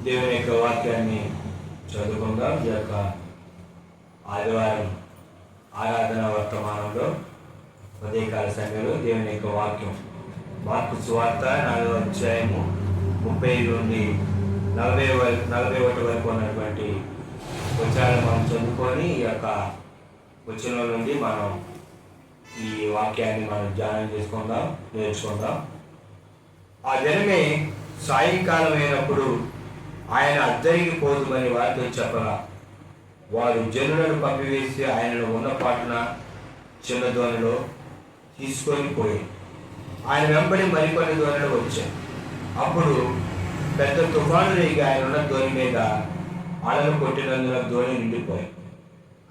దేవుని యొక్క వాక్యాన్ని చదువుకుందాం. ఈ యొక్క ఆదివారం ఆరాధన వర్తమానంలో ఉదయకాల సమయంలో దేవుని యొక్క వాక్యం మార్కు సువార్త 4వ అధ్యాయము 30 నుండి 41 వరకు ఉన్నటువంటి వచనాలను మనం చదువుకొని ఈ యొక్క వచనం నుండి మనం ఈ వాక్యాన్ని మనం ధ్యానం చేసుకుందాం, నేర్చుకుందాం. ఆ దినమే సాయంకాలం అయినప్పుడు ఆయన అద్దరికి పోదుమని వారితో చెప్పగా వారు జనులను పంపివేసి ఆయనను ఉన్న పాటున చిన్న దోణిలో తీసుకొని పోయి ఆయన వెంబడి మరికొన్ని దోణిలు వచ్చాయి. అప్పుడు పెద్ద తుఫాను రేగి ఆయన ఉన్న దోణి మీద అలలు కొట్టినందున దోణి నిండిపోయి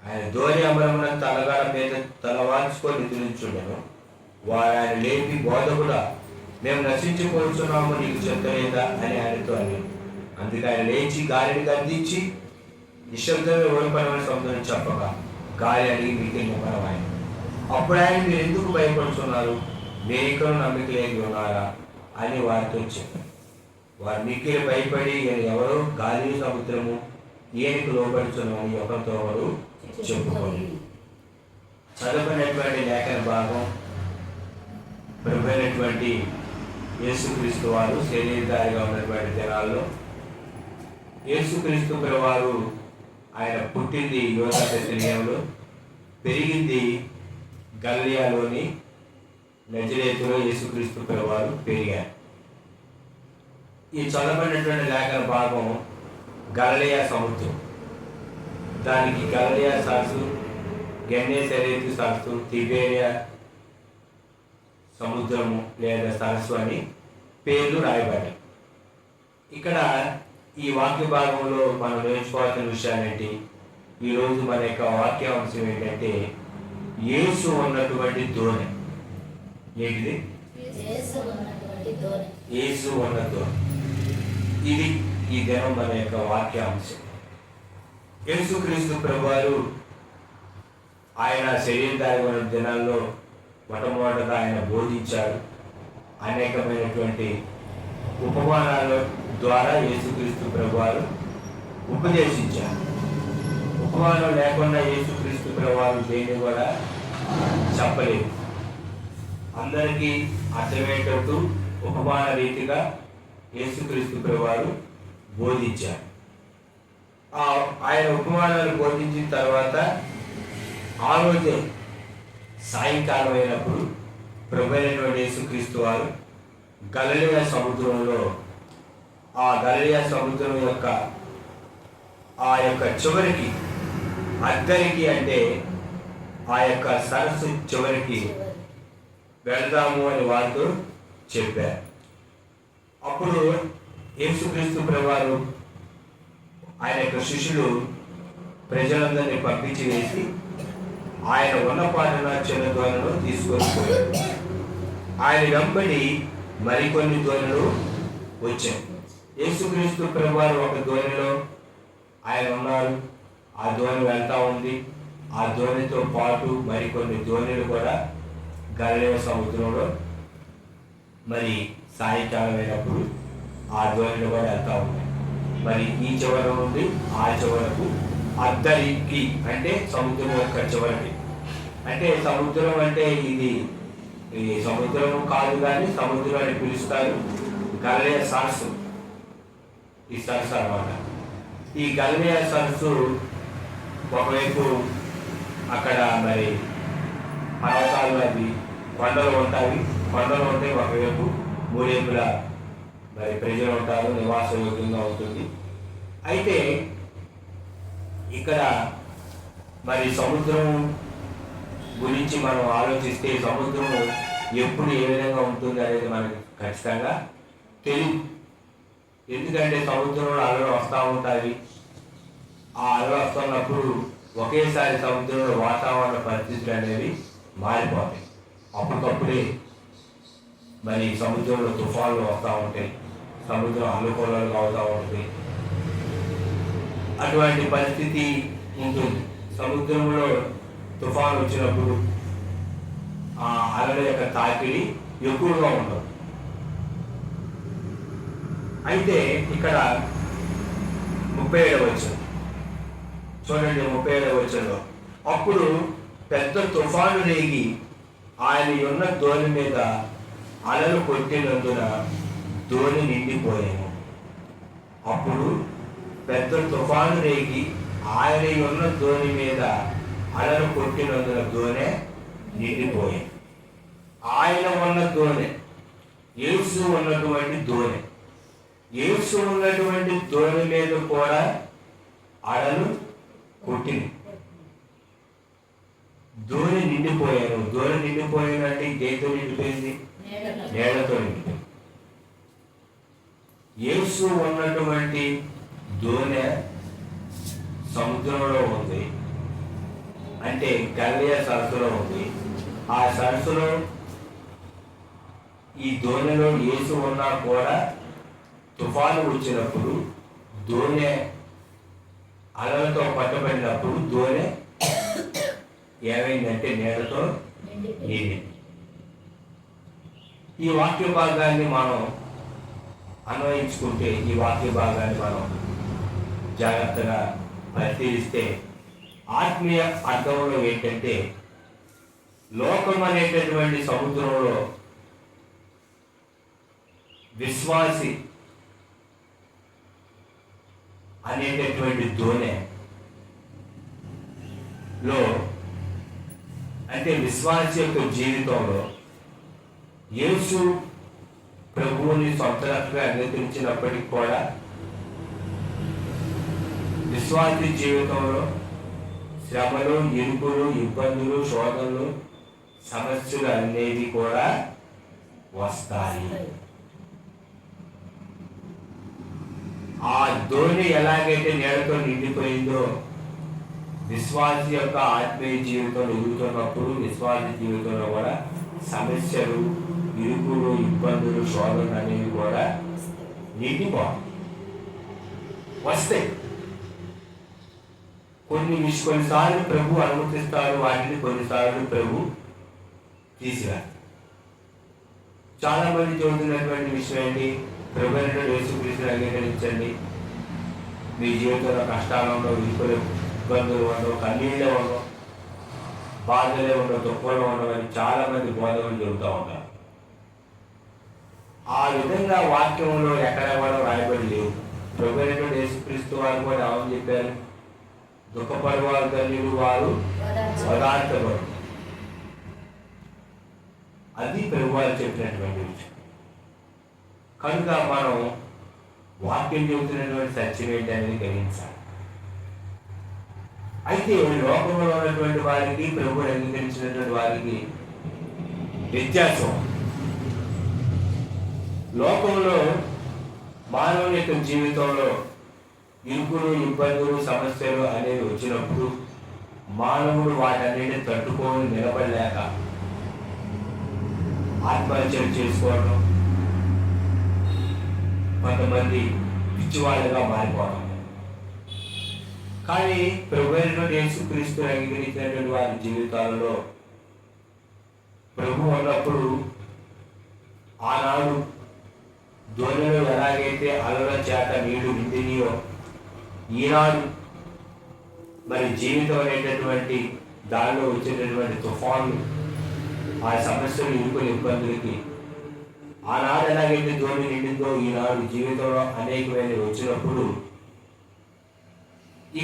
ఆయన దోణి అమరమున తలగాడ మీద తలవాల్చుకొని నిద్రించుండెను. వారు ఆయన లేపి, బోధకుడా, మేము నశించిపోతున్నాము, నీకు చెప్పలేదా అని ఆయనతో అని. అందుకే ఆయన లేచి గాలిని గద్దించి నిశ్శబ్దమే ఓడిపోయిన శబ్దం చెప్పగా గాలి అడిగి మీకు నిమ్మరమైన. అప్పుడు ఆయన, మీరు ఎందుకు భయపడుతున్నారు, మీరికను నమ్మిక లేని ఉన్నారా అని వారితో చెప్పారు. వారు మిక్కిలి భయపడి ఎవరో గాలి సముద్రము ఈయనకు లోపడుతున్నామని ఒకరితో ఒకరు చెప్పుకోండి. చదువుకున్నటువంటి లేఖన భాగం ప్రభువైనటువంటి యేసుక్రీస్తు వారు శరీరధారిగా ఉన్నటువంటి దినాల్లో యేసుక్రీస్తు వారు ఆయన పుట్టింది యోధా బెత్లెహేములో, పెరిగింది గలిలయలోని నజరేతులో యేసుక్రీస్తు వారు పెరిగారు. ఈ చదవబడినటువంటి లేఖన భాగం గలిలయ సముద్రం, దానికి గలిలయ సరస్సు, గెన్నేసరేతు సరస్సు, తిబేరియా సముద్రము లేదా సరస్సు అని పేర్లు రాయబడ్డాయి. ఇక్కడ ఈ వాక్య భాగంలో మనం నేర్చుకోవాల్సిన విషయాలు ఏంటి? ఈరోజు మన యొక్క వాక్యాంశం ఏంటంటే యేసు ఉన్నటువంటి దోణి. ఏంటిది? యేసు ఉన్న దోణి. ఇది ఈ దినం మన యొక్క వాక్యాంశం. యేసుక్రీస్తు ప్రభువారు ఆయన శరీరధారి ఉన్న దినాల్లో మొట్టమొదటగా ఆయన బోధించాడు. అనేకమైనటువంటి ఉపమానాల ద్వారా యేసుక్రీస్తు ప్రభువారు ఉపదేశించారు. ఉపమానం లేకుండా యేసుక్రీస్తు ప్రభువారు దేన్ని కూడా చెప్పలేదు. అందరికీ అర్థమయ్యేటట్టు ఉపమాన రీతిగా యేసుక్రీస్తు ప్రభువారు బోధించారు. ఆయన ఉపమానాలు బోధించిన తర్వాత ఆ రోజే సాయంకాలం అయినప్పుడు ప్రభువైనటువంటి యేసుక్రీస్తు వారు గలిలయ సముద్రంలో, ఆ గలిలయ సముద్రం యొక్క ఆ యొక్క చివరికి, అద్దరికి అంటే ఆ యొక్క సరస్సు చివరికి వెళ్దాము అని వారితో చెప్పారు. అప్పుడు యేసుక్రీస్తు ప్రభువారు ఆయన యొక్క శిష్యులు ప్రజలందరినీ పంపించి వేసి ఆయన ఉన్నపాటున చిన్న దోణిలో తీసుకొని పోయారు. ఆయన వెంబడి మరికొన్ని దోణులు వచ్చాయి. యేసుక్రీస్తు ప్రభువారు ఒక దోణిలో ఆయన ఉన్నారు. ఆ దోణి వెళ్తా ఉంది. ఆ దోణితో పాటు మరికొన్ని దోణులు కూడా గలిలయ సముద్రంలో మరి సాయంకాలం అయినప్పుడు ఆ దోణిలు కూడా వెళ్తా ఉన్నాయి. మరి ఈ చివర నుండి ఆ చివరకు అద్దరికి అంటే సముద్రం యొక్క చివరికి, అంటే సముద్రం అంటే ఇది సముద్రం కాదు కానీ సముద్రం అని పిలుస్తారు. గలిలయ సరస్సు, ఈ సరస్సు అన్నమాట. ఈ గలిలయ సరస్సు ఒకవైపు అక్కడ మరి పర్వతాలు, అవి కొండలు ఉంటాయి. కొండలు ఉంటే ఒకవైపు మూడేపుల మరి ప్రజలు ఉంటారు, నివాసయోగ్యంగా ఉంటుంది. అయితే ఇక్కడ మరి సముద్రం గురించి మనం ఆలోచిస్తే సముద్రం ఎప్పుడు ఏ విధంగా ఉంటుంది అనేది మనకి ఖచ్చితంగా తెలియదు. ఎందుకంటే సముద్రంలో అలలు వస్తూ ఉంటాయి. ఆ అలలు వస్తున్నప్పుడు ఒకేసారి సముద్రంలో వాతావరణ పరిస్థితులు అనేవి మారిపోతాయి. అప్పటికప్పుడే మరి సముద్రంలో తుఫాన్లు వస్తూ ఉంటాయి, సముద్రం అల్లుకొల్లలుగా అవుతూ ఉంటుంది. అటువంటి పరిస్థితి ఉంటుంది. సముద్రంలో తుఫాను వచ్చినప్పుడు ఆ అలల యొక్క తాకిడి ఎక్కువగా ఉండదు. అయితే ఇక్కడ 37 చూడండి. 37 అప్పుడు పెద్ద తుఫాను రేగి ఆయన ఉన్న దోణి మీద అలలు కొట్టినందున దోణి నిండిపోయాను. అప్పుడు పెద్ద తుఫాను రేగి ఆయన ఉన్న దోణి మీద అలలు కొట్టినందున దోణె నిండిపోయాను. ఆయన ఉన్న దోణె, యేసు ఉన్నటువంటి దోణె, యేసు ఉన్నటువంటి దోణి మీద కూడా అలలు కొట్టింది. దోణి నిండిపోయాను. దోణి నిండిపోయాను అంటే దేనితో నిండిపోయింది? నీళ్లతో నిండిపోయింది. యేసు ఉన్నటువంటి దోణె సముద్రంలో ఉంది, అంటే గలిలయ సరస్సులో ఉంది. ఆ సరస్సులో ఈ దోణిలో యేసు ఉన్నా కూడా తుఫాను వచ్చినప్పుడు దోణె అలలతో పట్టబడినప్పుడు దోణె ఏమైందంటే నీళ్లతో నిండింది. ఈ వాక్య భాగాన్ని మనం అన్వయించుకుంటే, ఈ వాక్య భాగాన్ని మనం జాగ్రత్తగా పరిశీలిస్తే ఆత్మీయ అర్థంలో ఏంటంటే, లోకం అనేటటువంటి సముద్రంలో విశ్వాసి అనేటటువంటి దోణెలో, అంటే విశ్వాసి యొక్క జీవితంలో యేసు ప్రభువుని సొంత రక్షగా అంగీకరించినప్పటికీ కూడా విశ్వాసి జీవితంలో శ్రమలు, ఇరుకులు, ఇబ్బందులు, శోధనలు, సమస్యలు అనేవి కూడా వస్తాయి. ఆ దోణి ఎలాగైతే నీళ్లతో నిండిపోయిందో, విశ్వాసి యొక్క ఆత్మీయ జీవితంలో ఎదుగుతున్నప్పుడు విశ్వాసి జీవితంలో కూడా సమస్యలు, ఇరుకులు, ఇబ్బందులు, శోధనలు అనేవి కూడా వస్తాయి. కొన్నిసార్లు ప్రభు అనుమతిస్తారు, వాటిని కొన్నిసార్లు ప్రభు తీసివేస్తారు. చాలా మంది చూస్తున్నటువంటి విషయం ఏంటి? ప్రభు అయినటువంటి యేసుక్రీస్తుని అంగీకరించండి, మీ జీవితంలో కష్టాలు ఉండవు, ఇరుకులు, ఇబ్బందులు ఉండవు, కన్నీళ్ళే ఉండవు, బాధలే ఉండవు, దుఃఖంలో ఉండవు అని చాలా మంది బోధనలు చెబుతూ ఉంటారు. ఆ విధంగా వాక్యంలో ఎక్కడ కూడా రాయబడి లేవు. ప్రభు అయినటువంటి యేసుక్రీస్తు వారు కూడా ఏమని చెప్పారు? దుఃఖపడి వారు ధన్యులు, వారు ఓదార్చబడు. అది ప్రభు వారు చెప్పినటువంటి విషయం. కనుక మనం వాక్యం చెబుతున్నటువంటి సత్యం ఏంటి అనేది గ్రహించాలి. అయితే లోకంలో ఉన్నటువంటి వారికి, ప్రభువుని అంగీకరించినటువంటి వారికి వ్యత్యాసం. లోకంలో మానవుని యొక్క జీవితంలో ఇరుకులు, ఇబ్బందులు, సమస్యలు అనేవి వచ్చినప్పుడు మానవుడు వాటన్నిటిని తట్టుకొని నిలబడలేక ఆత్మహత్యలు చేసుకోవడం, కొంతమంది పిచ్చివాళ్ళుగా మారిపోవడం. కానీ ప్రభువైనటువంటి యేసుక్రీస్తుని అంగీకరించినటువంటి వారి జీవితాలలో ప్రభు ఉన్నప్పుడు ఆనాడు దోణిలో ఎలాగైతే అలల చేత నీళ్లు నిండినయో, ఈనాడు మరి జీవితం అనేటటువంటి దానిలో వచ్చేటటువంటి తుఫాన్లు, ఆ సమస్యలు, ఇరుకులు, ఇబ్బందులకి ఆనాడు ఎలాగైతే దోణి నిండిందో ఈనాడు జీవితంలో అనేకమైనవి వచ్చినప్పుడు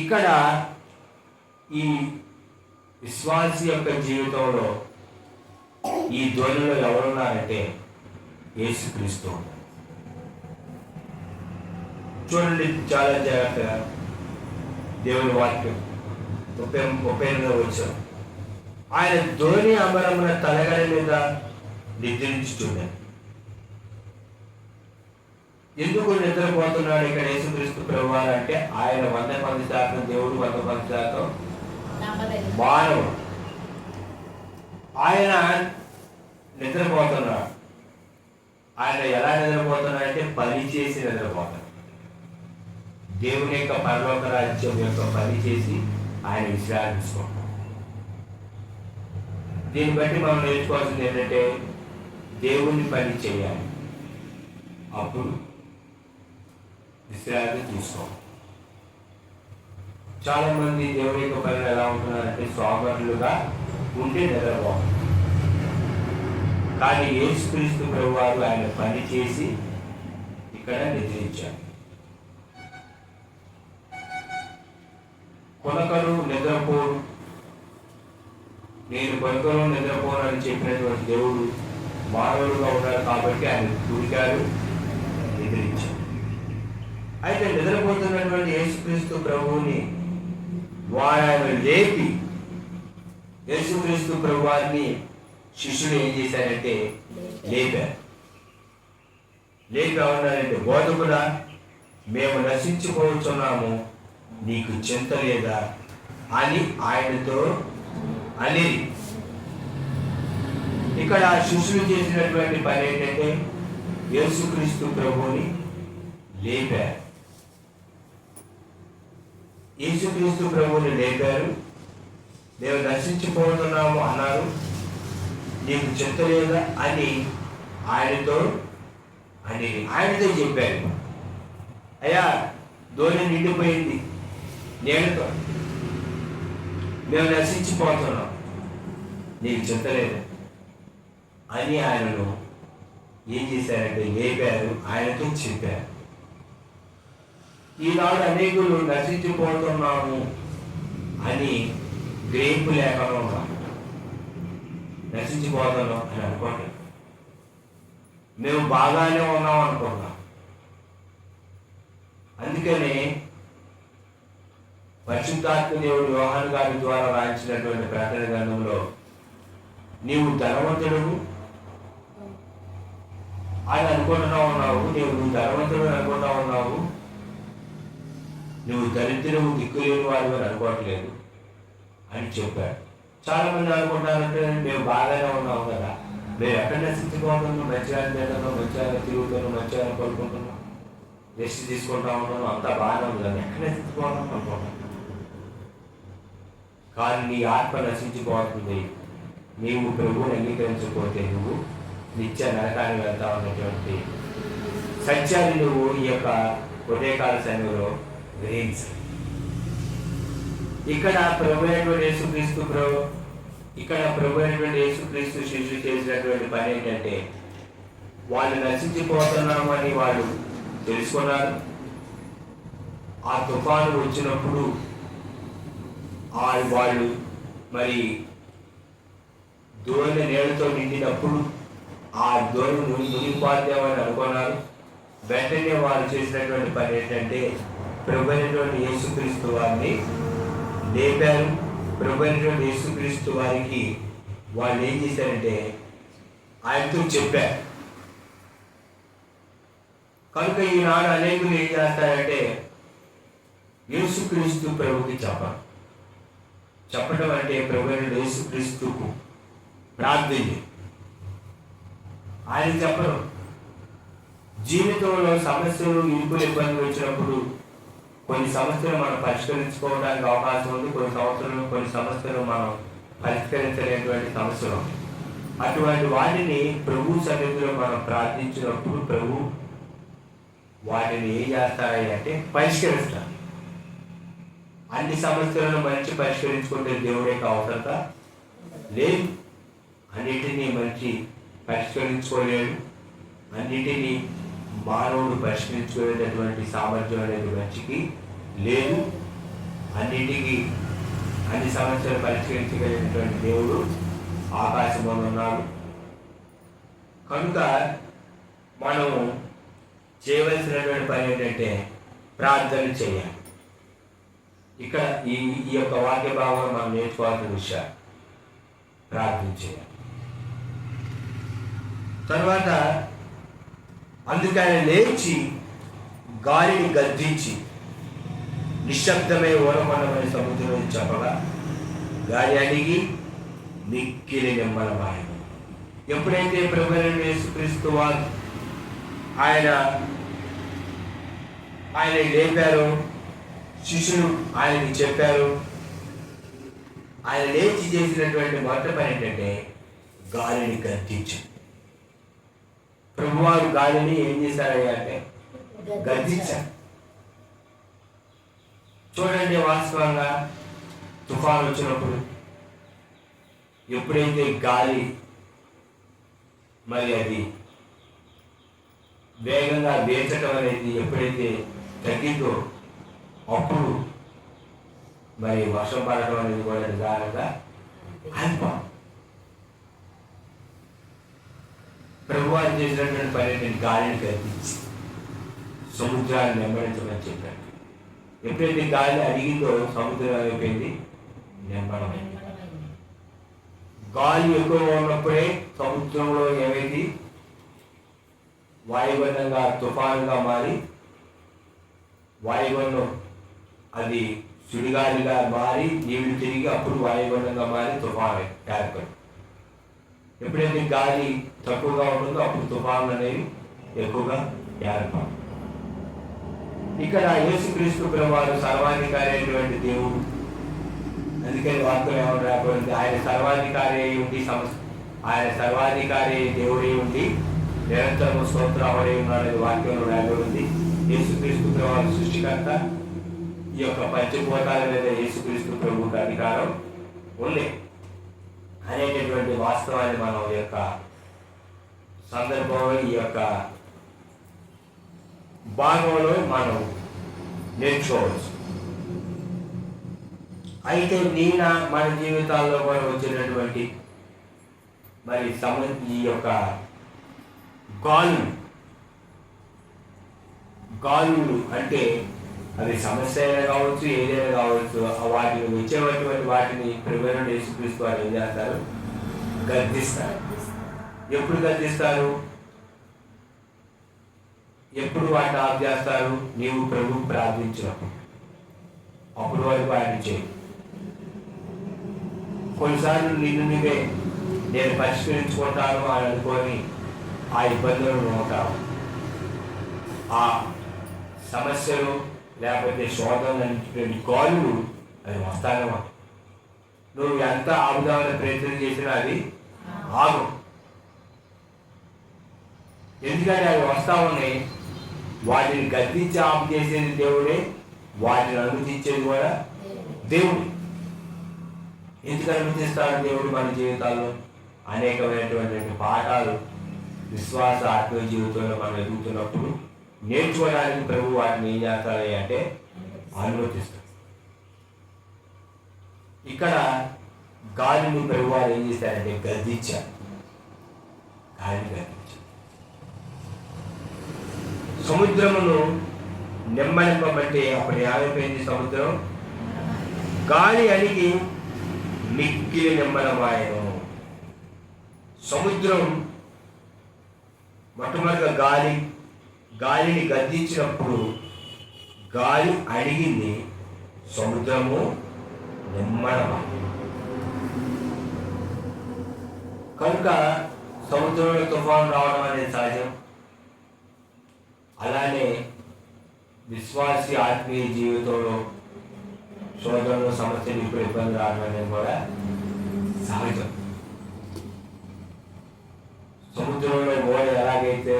ఇక్కడ ఈ విశ్వాసి యొక్క జీవితంలో ఈ దోణిలో ఎవరున్నారంటే యేసుక్రీస్తు. చూడండి చాలా జాగ్రత్తగా దేవుని వాక్యం 38వ వచనం. ఆయన దోణి అమరమున తలగడ మీద నిద్రించుచున్నాడు. ఎందుకు నిద్రపోతున్నాడు ఇక్కడ యేసుక్రీస్తు ప్రభువారు అంటే, ఆయన 100% దేవుడు, 100% మానవుడు. ఆయన నిద్రపోతున్నాడు. ఆయన ఎలా నిద్రపోతున్నాడు అంటే పని చేసి నిద్రపోతాడు. దేవుని యొక్క పరలోక రాజ్యం యొక్క పని చేసి ఆయన విశ్రామించుకుంటాడు. దీన్ని బట్టి మనం నేర్చుకోవాల్సింది ఏంటంటే, దేవుని పని చేయాలి, అప్పుడు విశ్రాంతి తీసుకోవాలి. చాలా మంది దేవుని యొక్క పనులు ఎలా ఉంటున్నారంటే సోమరులుగా ఉంటే నిద్రపోవాలి. కానీ యేసుక్రీస్తు ప్రభువారు ఆయన పని చేసి ఇక్కడ నిద్రించారు. కొనకరు నిద్రపోరు, నేను కొనకరు నిద్రపోను అని చెప్పినటువంటి దేవుడు మానవుడుగా ఉన్నారు కాబట్టి ఆయన కుడికారు, నిద్రించారు. అయితే నిద్రపోతున్నటువంటి యేసుక్రీస్తు ప్రభువుని వారు లేపి, యేసుక్రీస్తు ప్రభువారిని శిష్యులు ఏం చేశారంటే లేపారు. లేపి ఉన్నారంటే, బోధకుడా, మేము నశించిపోతున్నాము, నీకు చింత లేదా అని ఆయనతో అని. ఇక్కడ శిష్యులు చేసినటువంటి పని ఏంటంటే యేసుక్రీస్తు ప్రభువుని లేపారు. యేసుక్రీస్తు ప్రభువుని లేపారు. మేము నశించిపోతున్నాము అన్నారు, నీకు చింత లేదా అని ఆయనతో చెప్పారు. అయ్యా, ధోని నిండిపోయింది నేనుతో, మేము నశించిపోతున్నాం, నీకు చింత లేదా అని ఆయనను ఏం చేశారంటే లేపారు, ఆయనతో చెప్పారు. ఈనాడు అనేకులు నశించిపోతున్నాము అని గ్రహింపు లేకుండా నశించిపోతున్నాం అని అనుకోండి. మేము బాగానే ఉన్నాం అనుకున్నాం. అందుకని పరిశుద్ధాత్మ దేవుడు యోహాను గారి ద్వారా రాయించినటువంటి ప్రకటన గ్రంథంలో నీవు ధనవంతుడు అని అనుకుంటున్నా ఉన్నావు, నువ్వు ధనవంతుడు అనుకుంటా ఉన్నావు, నువ్వు దరిద్రుడు దిక్కులేని వాడు అని అనుకోవట్లేదు అని చెప్పాడు. చాలా మంది అనుకుంటారంటే మేము బాగానే ఉన్నాము కదా, మేము ఎక్కడ నశించుకోతున్నాం, మంచిగా తింటున్నాం, మంచిగా తిరుగుతున్నాం, మంచిగా కోరుకుంటున్నాం, రెస్ట్ తీసుకుంటా ఉన్నాం, అంతా బాగానే ఉంది కదా, ఎక్కడ నశించుకోవడం అనుకుంటున్నాం. కానీ నీ ఆత్మ నశించిపోతుంది, నీవు ప్రభువుని అంగీకరించకపోతే నువ్వు నిత్య నరకాన్ని వెళ్తా ఉన్నటువంటి సత్యాన్ని నువ్వు ఈ యొక్క ఉదయకాల సమయంలో గ్రహించాలి. ఇక్కడ ప్రభు అయినటువంటి యేసుక్రీస్తు శిష్యులు చేసినటువంటి పని ఏంటంటే వాళ్ళు నశించిపోతున్నాము అని వాళ్ళు తెలుసుకున్నారు. ఆ తుఫాను వచ్చినప్పుడు వాళ్ళు మరి దోణి నీళ్ళతో నిండినప్పుడు ఆ దోణి మునిగిపోద్దామని అనుకున్నారు. వెంటనే వారు చేసినటువంటి పని ఏంటంటే ప్రభు అయినటువంటి యేసుక్రీస్తు వారిని లేపారు. ప్రభు అయినటువంటి యేసుక్రీస్తు వారికి వాళ్ళు ఏం చేశారంటే ఆయనతో చెప్పారు. కనుక ఈనాడు అనేకులు ఏం చేస్తారంటే యేసుక్రీస్తు ప్రభుకి చెప్పడం అంటే ప్రభు అయిన యేసుక్రీస్తుకు ప్రార్థన ఆయన చెప్పరు. జీవితంలో సమస్యలు ఇరుకులు ఇబ్బందులు వచ్చినప్పుడు కొన్ని సమస్యలు మనం పరిష్కరించుకోవడానికి అవకాశం ఉంది, కొన్ని సమస్యలు మనం పరిష్కరించలేనటువంటి సమస్యలు. అటువంటి వాటిని ప్రభు సన్నిధిలో మనం ప్రార్థించినప్పుడు ప్రభు వాటిని ఏం చేస్తారంటే పరిష్కరిస్తారు. అన్ని సమస్యలను మంచి పరిష్కరించుకుంటే దేవుడి యొక్క అవసరత లేదు. అన్నిటినీ మంచి పరిష్కరించుకోలేడు. అన్నిటినీ మానవుడు పరిష్కరించుకునేటటువంటి సామర్థ్యం అనేది మంచికి లేదు. అన్ని సమస్యలు పరిష్కరించగలిగినటువంటి దేవుడు ఆకాశంలో ఉన్నాడు. కనుక మనము చేయవలసినటువంటి పని ఏంటంటే ప్రార్థన చేయాలి. ఇక్కడ ఈ యొక్క వాక్య భాగంలో మనం నేర్చుకోవాల్సిన విషయాలు ప్రార్థన చేయాలి. తర్వాత అందుకని లేచి గాలిని గద్దించి నిశ్శబ్దమై ఓరకొండమని సముద్రం చెప్పగా గాలి అడిగి మిక్కిలి నిమ్మలమాయను. ఎప్పుడైతే ప్రభువైన యేసుక్రీస్తు వారు ఆయన లేపారు, శిష్యులు ఆయనకి చెప్పారు. ఆయన లేచి చేసినటువంటి మొదటి పని ఏంటంటే గాలిని గద్దించారు. ప్రభువారు గాలిని ఏం చేశారయ్యా అంటే గద్దించారు. చూడండి, వాస్తవంగా తుఫాను వచ్చినప్పుడు ఎప్పుడైతే గాలి మరి అది వేగంగా వేచటం అనేది ఎప్పుడైతే తగ్గిందో అప్పుడు మరి వర్షం పడటం అనేది కూడా నిదానంగా ఆగిపోం. ప్రభువారు చేసినటువంటి పని గాలిని కల్పించి సముద్రాన్ని నెమ్మడించమని చెప్పాడు. ఎప్పుడైతే గాలి అడిగిందో సముద్రం అయిపోయింది, నెమ్మడమైంది. గాలి ఎక్కువగా ఉన్నప్పుడే సముద్రంలో ఏమైంది, వాయుగుండంగా తుఫానుగా మారి వాయుగుండం అది సుడిగాలిగా మారి నీళ్లు తిరిగి అప్పుడు వాయుగుండంగా మారి తుఫాను ఏర్పడి. ఎప్పుడైతే గాలి తక్కువగా ఉంటుందో అప్పుడు తుఫాను అనేవి ఎక్కువగా ఏర్పడు. ఇక్కడ యేసుక్రీస్తు ప్రభువారు సర్వాధికారి అయినటువంటి దేవుడు. అందుకని వాక్యం ఏమని రాబోతుంది, ఆయన సర్వాధికారి అయి ఉండి ఆయన సర్వాధికారి దేవుడై ఉండి నిరంతరం స్తోత్రమై ఉన్నాడు. వాక్యంలో రాబోతుంది. యేసుక్రీస్తు ప్రభువారు సృష్టికర్త. ఈ యొక్క పంచభూతాల మీద యేసుక్రీస్తు ప్రభువుకి అధికారం ఉంది అనేటటువంటి వాస్తవాన్ని మనం ఈ యొక్క సందర్భంలో ఈ యొక్క భాగంలో మనం నేర్చుకోవచ్చు. అయితే మన జీవితాల్లో కూడా వచ్చినటువంటి మరి ఈ యొక్క గాలులు అంటే అది సమస్య అయినా కావచ్చు, ఏదైనా కావచ్చు, వాటిని వచ్చేటువంటి వాటిని ప్రభువైన యేసుక్రీస్తు వారు ఏం చేస్తారు, గద్దిస్తారు. ఎప్పుడు గద్దిస్తారు, ఎప్పుడు వాటిని ఆఫ్ చేస్తారు, నీవు ప్రభు ప్రార్థించినప్పుడు. అప్పుడు వరకు ఆయన చేయి. కొన్నిసార్లు నువ్వే నేను పరిష్కరించుకుంటాను అని అనుకొని ఆ ఇబ్బందులను ఉంటావు. ఆ సమస్యలు లేకపోతే శోధనలు అనేటువంటి గాలులు అది వస్తానమా. నువ్వు ఎంత ఆపుదామని ప్రయత్నం చేసినా అది ఆగు. ఎందుకంటే అవి వస్తా ఉన్నాయి. వాటిని గద్దించి ఆపు చేసేది దేవుడే, వాటిని అనుమతించేది కూడా దేవుడు. ఎందుకు అనుమతిస్తాడు దేవుడు మన జీవితాల్లో? అనేకమైనటువంటి పాఠాలు విశ్వాస ఆత్మీయ జీవితంలో మనం ఎదుగుతున్నప్పుడు నేర్చుకోవడానికి ప్రభు వాటిని ఏం చేస్తాడు అంటే అనుమతిస్తాడు. ఇక్కడ గాలిని ప్రభు వారు ఏం చేశారంటే గద్దించారు. గాలిని గద్దించారు. సముద్రమును నెమ్మదింపబట్టి అప్పుడు ఏమైపోయింది, సముద్రం గాలి అడిగి మిక్కిలి నెమ్మదమాయను. సముద్రం మొట్టమొదటిగా గాలిని గద్దించినప్పుడు గాలి అడిగింది, సముద్రము నెమ్మదమాయను. కనుక సముద్రంలో తుఫాను రావడం అనేది సహజం. అలానే విశ్వాసి ఆత్మీయ జీవితంలో శోధనలో సమస్యలు ఇప్పుడు ఇబ్బంది రావడం అనేది కూడా సహజం. సముద్రంలో ఓడ ఎలాగైతే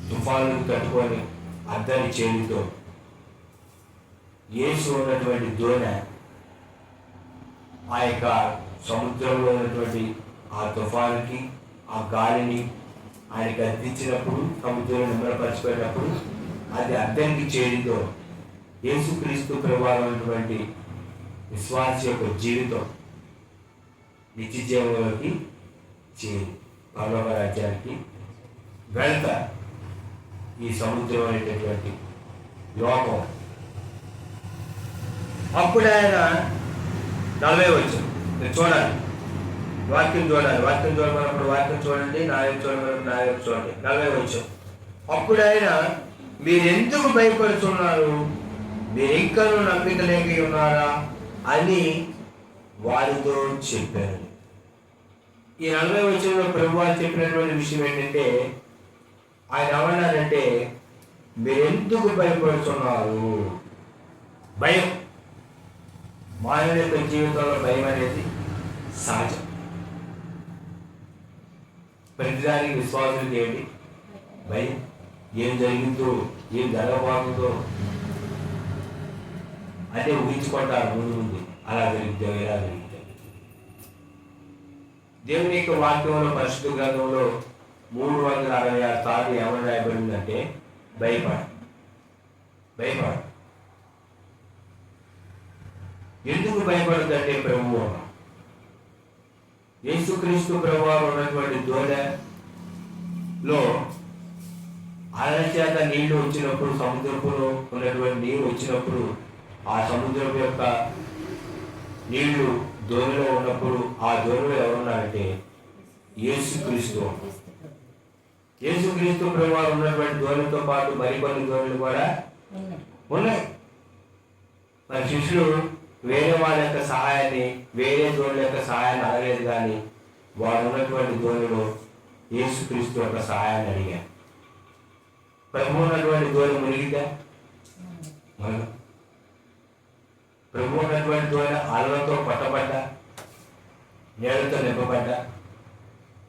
తుఫాను తట్టుకొని అద్దరి చేతితో యేసు ఉన్నటువంటి దోణె ఆ యొక్క సముద్రంలో ఉన్నటువంటి ఆ తుఫానుకి ఆ గాలిని ఆయనకి అందించినప్పుడు, సముద్రంలో నిమ్మలపరిచిపోయినప్పుడు అది అద్దరికి చేరితో యేసుక్రీస్తు ప్రభువైనటువంటి విశ్వాస యొక్క జీవితం నిత్య జీవంలోకి చేరి పరలోక రాజ్యానికి వెళ్తా. ఈ సముద్రం అనేటటువంటి లోకం. అప్పుడు ఆయన 40 వచ్చాం. మీరు చూడాలి, వాక్యం చూడాలి. వాక్యం చూడమన్నప్పుడు వాక్యం చూడండి, నా యొక్క చూడమన్నప్పుడు నా యొక్క చూడండి. 40 వచ్చాం. అప్పుడు ఆయన మీరెందుకు భయపడుతున్నారు, మీరు ఇంకా నమ్మిక లేక ఉన్నారా అని వారితో చెప్పారు. ఈ 40 వచనంలో ప్రభువు చెప్పినటువంటి విషయం ఏంటంటే, ఆయన ఏమన్నారంటే మీరెందుకు భయపడుతున్నారు. భయం, మానవుని యొక్క జీవితంలో భయం అనేది సహజం. ప్రతిదానికి విశ్వాసులు ఏంటి భయం. ఏం జరిగిందో, ఏం జరగబోతుందో అంటే ఊహించుకుంటారు ముందు అలా జరిగితే ఇలా జరిగితే. దేవుని యొక్క వాక్యంలో పరిశుద్ధ గ్రంథంలో 366 సార్లు ఏమని రాయబడిందంటే భయపడ. ఎందుకు భయపడదంటే ప్రభువు యేసుక్రీస్తు ప్రభువారు ఉన్నటువంటి దోణిలో అలల చేత నీళ్లు వచ్చినప్పుడు, సముద్రపులో ఉన్నటువంటి నీరు వచ్చినప్పుడు, ఆ సముద్రం యొక్క నీళ్లు దోణిలో ఉన్నప్పుడు ఆ దోణిలో ఎవరున్నారంటే యేసుక్రీస్తు ప్రభువారు ఉన్నటువంటి దోణితో పాటు మరికొన్ని దోణులు కూడా ఉన్నాయి. మరి శిష్యులు వేరే వాళ్ళ యొక్క సహాయాన్ని, వేరే దోణుల యొక్క సహాయాన్ని అడగలేదు, కానీ వారు ఉన్నటువంటి దోణిలో యేసుక్రీస్తు యొక్క సహాయాన్ని అడిగారు. ప్రభు ఉన్నటువంటి దోణి మునిగిద్దా? ప్రభు ఉన్నటువంటి దోణి అలలతో పట్టబడ్డా, నీళ్లతో నింపబడ్డా,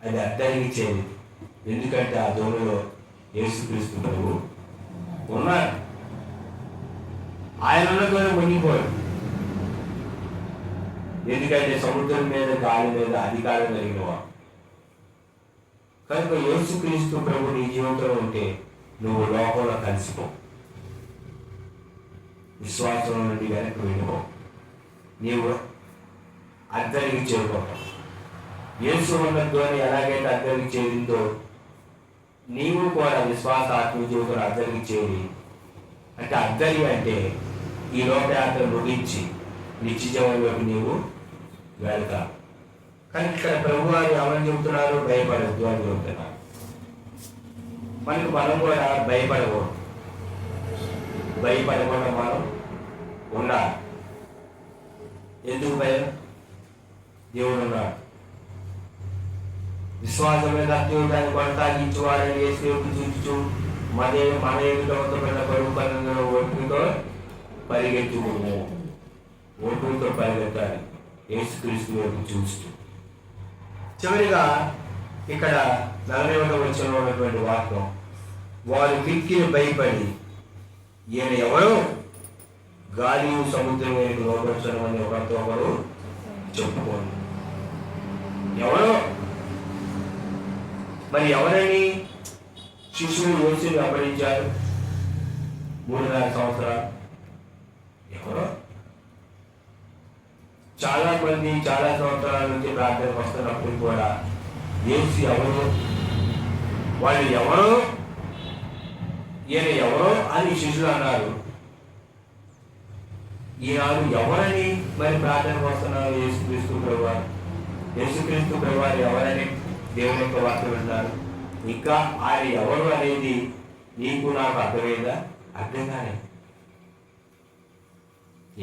అది అర్థానిచ్చేది. ఎందుకంటే ఆ దోణిలో యేసుక్రీస్తు ప్రభు ఉన్నారు. ఆయన ఉన్న దోణి మునిగిపోయాడు. ఎందుకంటే సముద్రం మీద, గాలి మీద అధికారం కలిగిన వాడు. కనుక యేసుక్రీస్తు ప్రభు నీ జీవితంలో ఉంటే నువ్వు లోకంలో కలిసిపో, విశ్వాసం నుండి వెనక్కి వెళ్ళిపో, నీవు అద్దరికి చేరుకుంటావు. యేసు ఉన్న ధ్వని ఎలాగైతే అద్దరికి చేరిందో నీవు కూడా విశ్వాస ఆత్మీయ జీవితంలో అద్దరికి చేరి, అంటే అద్దరి అంటే ఈ లోకయాత్ర ముగించి నిత్య జీవంలోకి నీవు వెళ్తావు. కానీ ఇక్కడ ప్రభు వారు ఏమని చెబుతున్నారు? భయపడద్దు అని చెబుతున్నారు. మనం కూడా భయపడకుండా మనం ఉండాలి. ఎందుకు భయం? దేవుడు ఉన్నాడు. విశ్వాసం మీద అత్యుదాన్ని కొనసాగించువారని వేసి చూచు మన ఎదుటమైన పరుగు పనులను ఓపికతో పరిగెత్తుకుము. ఓపికతో పరిగెత్తాలి యేసుక్రీస్తు వైపు చూస్తూ. చివరిగా ఇక్కడ 41వ వచనంలో ఉన్నటువంటి వాక్యం, వారు కిక్కిని భయపడి ఈయన ఎవరో గాలి సముద్రం వైపు లోపరచడం అని ఒకరితో ఒకరు చెప్పుకోండి. ఎవరో మరి ఎవరని శిష్యులు యేసుని వెంబడించారు 3.5 సంవత్సరాలు? ఎవరో చాలా మంది చాలా సంవత్సరాల నుంచి ప్రార్థనకు వస్తున్నప్పుడు కూడా యేసు ఎవరో, వాళ్ళు ఎవరో, ఈయన ఎవరో అని శిష్యులు అన్నారు. ఈనాడు ఎవరని మరి ప్రార్థనకు వస్తున్నారు? యేసుక్రీస్తు ప్రభువారు ఎవరని దేవుని యొక్క వాక్యం వింటారు. ఇంకా ఆయన ఎవరు అనేది నీకు నాకు అర్థమైందా? అర్థం కానీ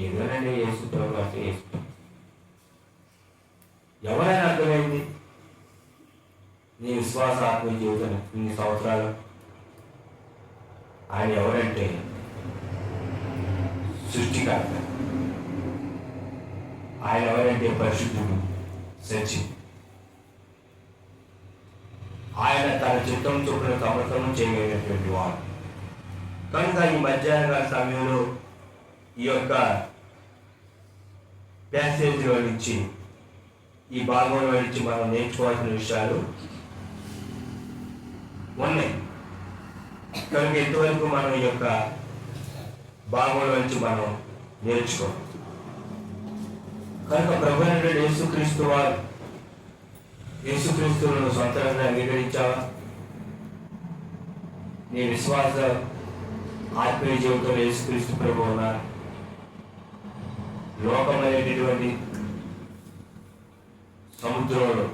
ఏదోనండి యేసు ప్రభు అంటే యేసు. ఎవరైనా అర్థమైంది? నీ విశ్వాస ఆత్మ జీవితం ఇన్ని సంవత్సరాలు ఆయన ఎవరంటే సృష్టికర్త. ఆయన ఎవరంటే పరిశుద్ధుడు, సచి. ఆయన తన చిత్తం చొప్పున సమర్థనం చేయగలిగినటువంటి వాడు. కనుక ఈ మధ్యాహ్న సమయంలో ఈ యొక్క ప్యాసేజ్లో నుంచి, ఈ భాగంలో నుంచి మనం నేర్చుకోవాల్సిన విషయాలు ఉన్నాయి. కనుక ఇంతవరకు మనం ఈ యొక్క భాగంలో నుంచి మనం నేర్చుకోవాలి. కనుక ప్రభు అయినటువంటి యేసుక్రీస్తును సొంతంగా అంగీకరించావా? నీ విశ్వాస ఆత్మీయ జీవితంలో యేసుక్రీస్తు ప్రభు ఉన్నారు. లోకమైనటువంటి సముద్రంలో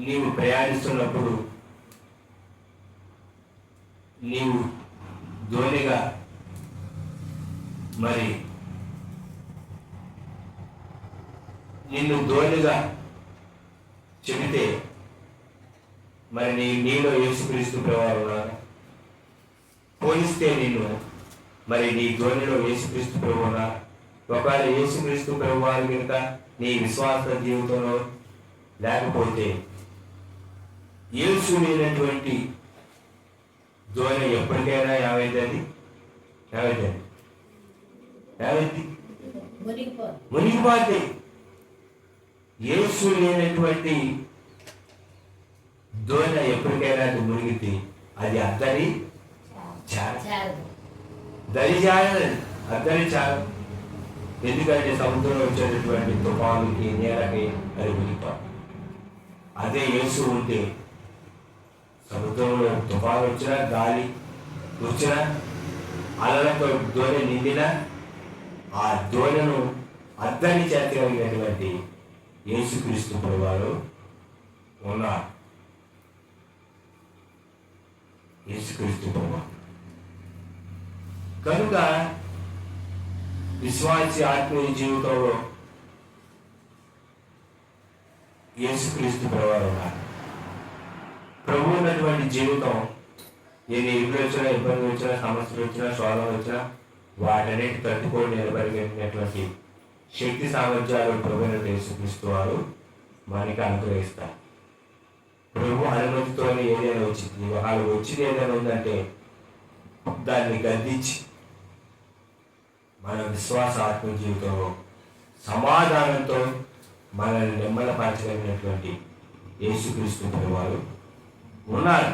నీవు ప్రయాణిస్తున్నప్పుడు నీవు ధోనిగా మరి నిన్ను ధోనిగా చెబితే మరి నీలో యేసుక్రీస్తు ప్రభువారు ఉన్నారు. పోలిస్తే నిన్ను మరి నీ ధోనిలో యేసుక్రీస్తు ప్రభు ఉన్నారు. ఒకవేళ యేసుక్రీస్తు ప్రభువారు కనుక నీ విశ్వాస జీవితంలో లేకపోతే యేసు లేనటువంటి ధోని ఎప్పటికైనా ఏమైంది? ఏమైంది? మునిగిపోద్ది. యేసు లేనటువంటి దోణి ఎప్పటికైనా అది మునిగితే అది అద్దరి దరి జారదు, అద్దరి చాలు. ఎందుకంటే సముద్రంలో వచ్చేటటువంటి తుఫానుకి నేలకి అది మునిగిపోదు. అదే యేసు ఉంటే సముద్రంలో తుఫాను వచ్చినా, గాలి వచ్చినా, అలలతో దోణి నిండినా ఆ దోణను అద్దని చేర్చగలిగినటువంటి యేసుక్రీస్తు ప్రభువారు ఉన్నారు. యేసుక్రీస్తు ప్రభువారు కనుక విశ్వాసి ఆత్మీయ జీవితంలో యేసుక్రీస్తు ప్రభువారు ఉన్నారు. ప్రభు ఉన్నటువంటి జీవితం ఏది ఇబ్బంది వచ్చినా, ఇబ్బంది వచ్చినా, సమస్యలు వచ్చినా, శోధనలు వచ్చినా వాటన్నిటి తట్టుకొని నిలబడినటువంటి శక్తి సామర్థ్యాలు ప్రభు యేసుక్రీస్తు వారు మనకి అనుగ్రహిస్తారు. ప్రభు అనుమతితోనే ఏదైనా వచ్చింది. వాళ్ళు వచ్చింది ఏదైనా ఉందంటే దాన్ని గద్దించి మన విశ్వాస ఆత్మ జీవితంలో సమాధానంతో మనల్ని నెమ్మలపరచగలిగినటువంటి యేసుక్రీస్తు వారు ఉన్నారు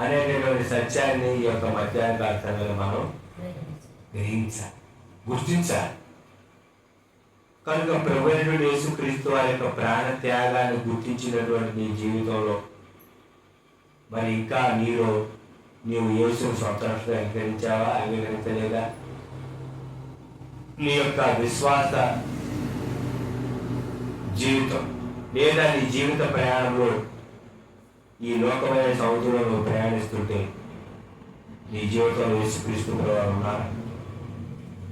అనేటటువంటి సత్యాన్ని ఈ యొక్క మధ్యాహ్న కాల సమయంలో మనం గ్రహించాలి, గుర్తించాలి. కనుక ప్రభు అయినటువంటి యేసుక్రీస్తు వారి యొక్క ప్రాణ త్యాగాన్ని గుర్తించినటువంటి నీ జీవితంలో మరి ఇంకా నీవు యేసును సొంతంగా అంగీకరించావా, అంగీకరించలేదా? నీ యొక్క విశ్వాస జీవితం లేదా నీ జీవిత ప్రయాణంలో ఈ లోకమైన సముద్రంలో ప్రయాణిస్తుంటే నీ జీవితంలో యేసుక్రీస్తు ప్రభువు ఉన్నారు.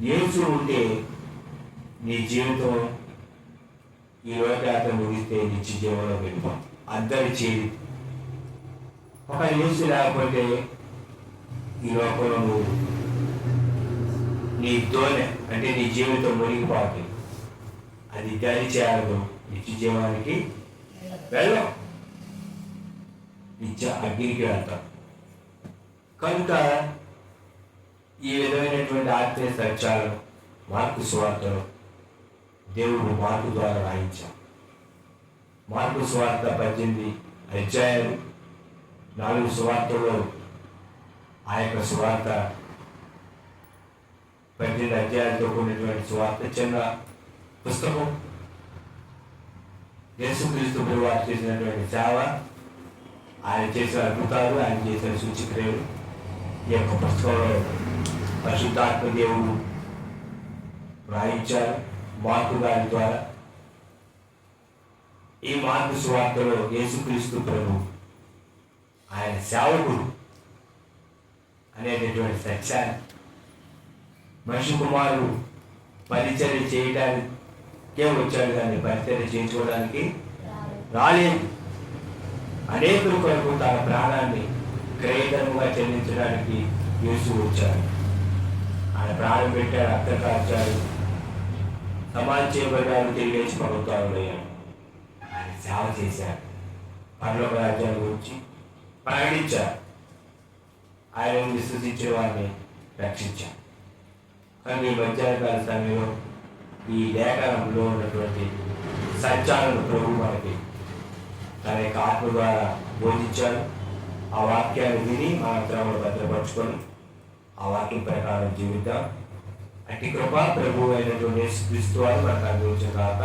యేసు ఉంటే నీ జీవితం ఈ లోకయాత్ర ముగిస్తే నిత్య జీవనంలో వెళ్ళిపో అందరి చేరి. ఒక యేసు లేకపోతే ఈ లోకంలో నీ దోణె అంటే నీ జీవితం మునిగిపోతుంది. అది దరి చేరదు, నిత్య జీవానికి వెళ్ళం, నిత్య అగ్నికి వెళ్తాం. కనుక ఈ విధమైనటువంటి ఆత్మీయ సత్యాలను మార్కు సువార్తలో దేవుడు మార్కు ద్వారా రాయించాం. మార్కు సువార్త 18 అధ్యాయాలు, 4 సువార్తల్లో ఆ యొక్క సువార్త 18 అధ్యాయాలతో కూడినటువంటి సువార్త చిన్న పుస్తకం. యేసుక్రీస్తు ప్రభువారు చేసినటువంటి సేవ, ఆయన చేసిన అద్భుతాలు, ఆయన చేసిన సూచక్రియలు ఈ యొక్క పుస్తకంలో పరిశుద్ధాత్మ దేవుడు రాయించారు మార్కు గారి ద్వారా. ఈ మార్కు సువార్తలో యేసుక్రీస్తు ప్రభు ఆయన సేవకుడు అనేటటువంటి సత్యాన్ని, మనిషి కుమారుడు పరిచర్య చేయడానికే వచ్చాడు కానీ పరిచర్య చేయించుకోవడానికి రాలేదు. అనేకుల కొరకు తన ప్రాణాన్ని క్రయధనముగా చెల్లించడానికి యేసు వచ్చాడు. ఆయన ప్రాణం పెట్టాడు, రక్తం కార్చాడు, సమాజ చేయబడ్డాడు, తిరిగి లేచి ప్రభుత్వాలయ్యాడు. ఆయన సేవ చేశాడు, పరలోక రాజ్యాన్ని గురించి ప్రకటించాడు, ఆయనను విశ్వసించిన వారిని రక్షించాడు. కానీ ఈ మధ్యాహ్నకాల సమయంలో ఈ లేఖనంలో ఉన్నటువంటి సత్యాలను ప్రభు మనకి తన యొక్క ఆత్మ ద్వారా బోధించాడు. ఆ వాక్యాన్ని విని మన క్రమంలో భద్రపరుచుకొని ఆ వాక్యం ప్రకారం జీవితం అట్టి కృప ప్రభు అయినటువంటి యేసుక్రీస్తు వారు మనకు అందించిన కాక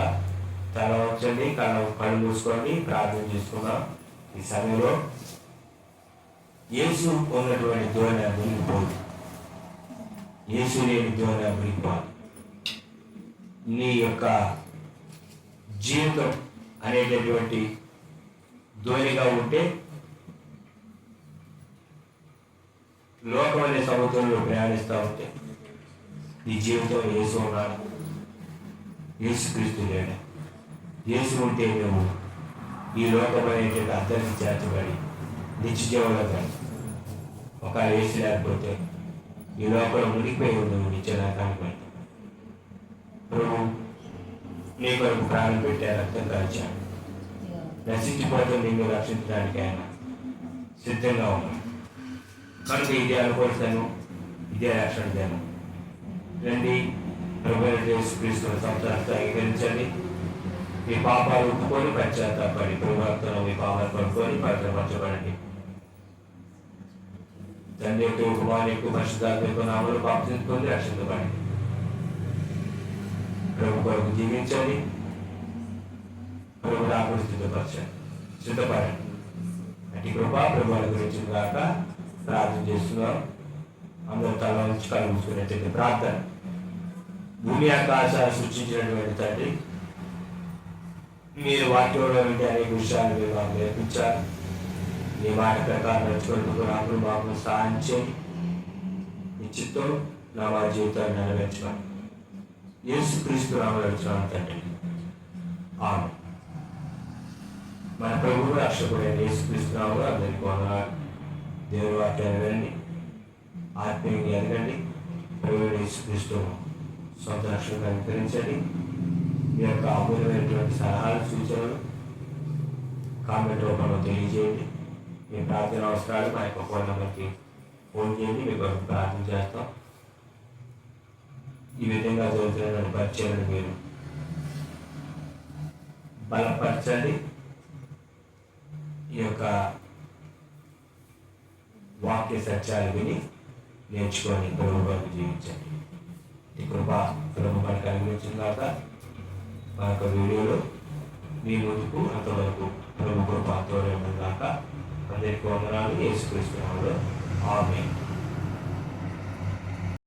తల వచ్చండి, కళ్ళు మూసుకొని ప్రార్థన చేసుకున్నాం. ఈ సమయంలో యేసు ఉన్నటువంటి దోణ మునిగిపోదు, యేసు లేని దోణ మునిగిపోదు. నీ యొక్క జీవితం అనేటటువంటి దోణిగా ఉంటే లోకం అనే సముద్రంలో ప్రయాణిస్తూ ఉంటే నీ జీవితం యేసు ఉన్నాడు, యేసుక్రీస్తు లేడు. యేసు ఉంటే నువ్వు ఈ లోకం అనేటువంటి అద్దరికి చేర్చబడి నిత్య జీవంలో కానీ, ఒక యేసు లేకపోతే ఈ లోకంలో మునిగిపోయి నువ్వు నిత్య నరకానికి వెళ్తావు. ప్రభు నీ కొరకు ప్రాణం పెట్టే రక్తం కాల్చాడు, నశించిపోతే నిన్ను రక్షించడానికి ఆయన సిద్ధంగా ఉన్నాడు. కనుక ఇదే అనుకోవచ్చాను, ఇదే రక్షణ ధ్యానం. రండి ప్రభువైన యేసుక్రీస్తును సంతానంతో అంగీకరించండి. మీ పాపాలు ఒప్పుకొని పశ్చాత్తాపడి ప్రభుత్వం మీ పాపాలు పడుకొని పవిత్రపరచబడండి. తండ్రి యొక్క కుమారుని యొక్క పరిశుద్ధాత్మ నామములో బాప్తిస్మం రక్షించబడండి. ప్రభు కొరకు జీవించండి. ప్రభు రాకుడు సిద్ధపడండి. అటు కృప ప్రభువుల గురించి కాక ప్రార్థన చేస్తున్నాం. అందరూ తల నుంచి కలుగుతున్నట్టు ప్రార్థన. భూమి ఆకాశాలు సృష్టించినటువంటి తండ్రి, మీరు వాక్యంలో ఉండే అనేక విషయాలు మీరు మాకు నేర్పించారు. మీ మాట ప్రకారం నడుచుకుంటూ నాకు మాకు సహాయం చేయండి. మీ చిత్తం నా మా జీవితాన్ని నెరవేర్చుకోండి. యేసుక్రీస్తు నామములో నడుచుకున్నాను తండ్రి, ఆమేన్. మన ప్రభువు రక్షకుడైన యేసుక్రీస్తు నామములో అందరికీ వందనాలు. దేవుని వాక్యాన్ని వినండి, ఆత్మీయంగా ఎదగండి. ప్రభువైన యేసుక్రీస్తు సొంత రక్షణకు అంగీకరించండి. మీ యొక్క అమూల్యమైనటువంటి సలహాలు సూచనలు కామెంట్ రూపంలో తెలియజేయండి. మీ ప్రార్థన అవసరాలు మా యొక్క ఫోన్ నెంబర్కి ఫోన్ చేయండి. మీ కొరకు ప్రార్థన చేస్తాం. ఈ విధంగా జరుగుతున్నటువంటి పరిచయాలను మీరు బలపరచండి. ఈ యొక్క వాక్య సత్యాలు విని నేర్చుకొని ప్రభు కొరకు జీవించండి. ఈ కృప ప్రభు మనకు అనుగ్రహించిన తర్వాత మా యొక్క వీడియోలో మీ ముందుకు అంతవరకు ప్రభు కృప తోడే ఉండగాక. అందరికీ వందనాలు. యేసుక్రీస్తు నామములో ఆమేన్.